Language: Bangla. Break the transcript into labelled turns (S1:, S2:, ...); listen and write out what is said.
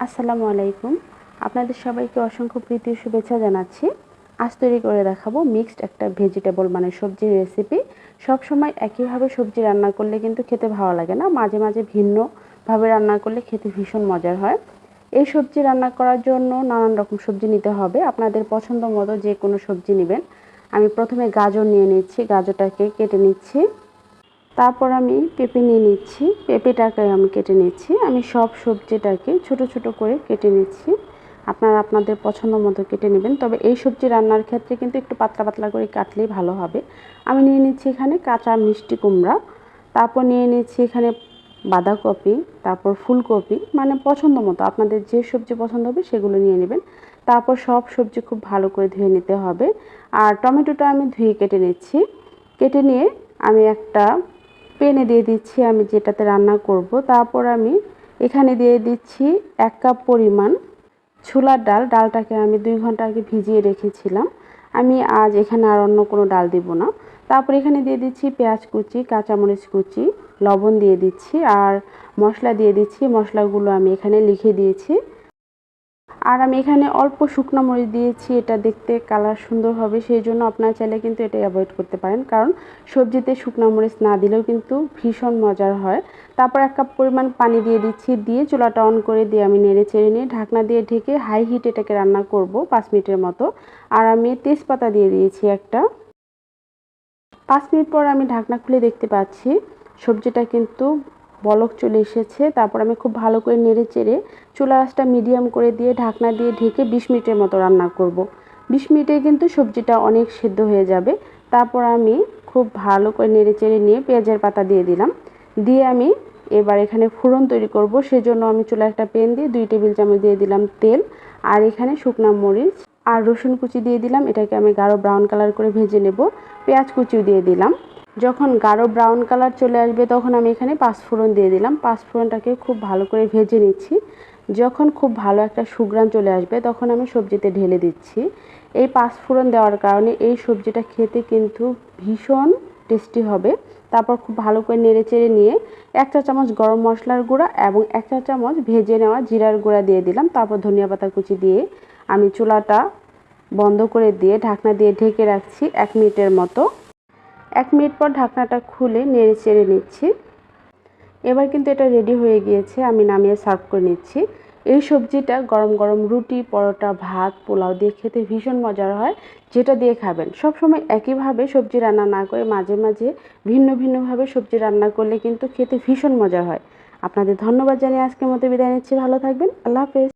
S1: আসসালামু আলাইকুম। আপনাদের সবাইকে অসংখ্য প্রীতি ও শুভেচ্ছা জানাচ্ছি। আজ তৈরি করে দেখাবো মিক্সড একটা ভেজিটেবল মানে সবজির রেসিপি। সবসময় একইভাবে সবজি রান্না করলে কিন্তু খেতে ভালো লাগে না, মাঝে মাঝে ভিন্নভাবে রান্না করলে খেতে ভীষণ মজার হয়। এই সবজি রান্না করার জন্য নানান রকম সবজি নিতে হবে, আপনাদের পছন্দ মতো যে কোনো সবজি নেবেন। আমি প্রথমে গাজর নিয়ে নিচ্ছি, গাজরটাকে কেটে নিচ্ছি। তারপর আমি পেঁপে নিয়ে নিচ্ছি, পেঁপেটাকে আমি কেটে নিচ্ছি। আমি সব সবজিটাকে ছোট ছোট করে কেটে নিচ্ছি। আপনারা আপনাদের পছন্দ মতো কেটে নেবেন, তবে এই সবজি রান্নার ক্ষেত্রে কিন্তু একটু পাতলা পাতলা করে কাটলেই ভালো হবে। আমি নিয়ে নিচ্ছি এখানে কাঁচা মিষ্টি কুমড়া, তারপর নিয়ে নিচ্ছি এখানে বাঁধাকপি, তারপর ফুলকপি, মানে পছন্দ মতো আপনাদের যে সবজি পছন্দ হবে সেগুলো নিয়ে নেবেন। তারপর সব সবজি খুব ভালো করে ধুয়ে নিতে হবে। আর টমেটোটা আমি ধুয়ে কেটে নিচ্ছি। কেটে নিয়ে আমি একটা প্যানে দিয়ে দিচ্ছি আমি যেটাতে রান্না করব। তারপর আমি এখানে দিয়ে দিচ্ছি 1 কাপ পরিমাণ ছোলার ডাল। ডালটাকে আমি 2 ঘন্টা আগে ভিজিয়ে রেখেছিলাম। আমি আজ এখানে আর অন্য কোনো ডাল দিব না। তারপর এখানে দিয়ে দিচ্ছি পেঁয়াজ কুচি, কাঁচামরিচ কুচি, লবণ দিয়ে দিচ্ছি আর মশলা দিয়ে দিচ্ছি। মশলাগুলো আমি এখানে লিখে দিয়েছি। আর আমি এখানে অল্প শুকনো মরিচ দিয়েছি, এটা দেখতে কালার সুন্দর হবে, সেই জন্য আপনারা চাইলে কিন্তু এটা অ্যাভয়েড করতে পারেন, কারণ সবজিতে শুকনো মরিচ না দিলেও কিন্তু ভীষণ মজার হয়। তারপর 1 কাপ পরিমাণ পানি দিয়ে দিচ্ছি, দিয়ে চুলাটা অন করে দিয়ে আমি নেড়ে চেড়ে নিয়ে ঢাকনা দিয়ে ঢেকে হাই হিট এটাকে রান্না করব 5 মিনিটের মতো। আর আমি তেজপাতা দিয়ে দিয়েছি একটা। 5 মিনিট পর আমি ঢাকনা খুলে দেখতে পাচ্ছি সবজিটা কিন্তু বলক চলে এসেছে। তারপর আমি খুব ভালো করে নেড়ে চেড়ে চুলার আঁচটা মিডিয়াম করে দিয়ে ঢাকনা দিয়ে ঢেকে 20 মিনিটের মতো রান্না করব। 20 মিনিটে কিন্তু সবজিটা অনেক সেদ্ধ হয়ে যাবে। তারপর আমি খুব ভালো করে নেড়ে চেড়ে নিয়ে পেঁয়াজের পাতা দিয়ে দিলাম। দিয়ে আমি এবার এখানে ফোড়ন তৈরি করব, সেজন্য আমি চুলায় একটা প্যান দিয়ে 2 টেবিল চামচ দিয়ে দিলাম তেল। আর এখানে শুকনো মরিচ আর রসুন কুচি দিয়ে দিলাম, এটাকে আমি গাঢ় ব্রাউন কালার করে ভেজে নেব। পেঁয়াজ কুচিও দিয়ে দিলাম। যখন গাঢ় ব্রাউন কালার চলে আসবে তখন আমি এখানে পাঁচফোড়ন দিয়ে দিলাম। পাঁচফোড়নটাকে খুব ভালো করে ভেজে নিচ্ছি। যখন খুব ভালো একটা সুঘ্রাণ চলে আসবে তখন আমি সবজিতে ঢেলে দিচ্ছি। এই পাঁচফোড়ন দেওয়ার কারণে এই সবজিটা খেতে কিন্তু ভীষণ টেস্টি হবে। তারপর খুব ভালো করে নেড়ে চেড়ে নিয়ে 1 চা চামচ গরম মশলার গুঁড়া এবং 1 চা চামচ ভেজে নেওয়া জিরার গুঁড়া দিয়ে দিলাম। তারপর ধনিয়া পাতা কুচি দিয়ে আমি চুলাটা বন্ধ করে দিয়ে ঢাকনা দিয়ে ঢেকে রাখছি 1 মিনিটের মতো। 1 মিনিট পর ঢাকনাটা খুলে নেড়ে চেড়ে নিচ্ছি। এবার কিন্তু এটা রেডি হয়ে গিয়েছে, আমি নামিয়ে সার্ভ করে নিচ্ছি। এই সবজিটা গরম গরম রুটি, পরোটা, ভাত, পোলাও দিয়ে খেতে ভীষণ মজার হয়। যেটা দিয়ে খাবেন, সবসময় একইভাবে সবজি রান্না না করে মাঝে মাঝে ভিন্ন ভিন্নভাবে সবজি রান্না করলে কিন্তু খেতে ভীষণ মজার হয়। আপনাদের ধন্যবাদ জানিয়ে আজকের মতো বিদায় নিচ্ছি। ভালো থাকবেন। আল্লাহ হাফেজ।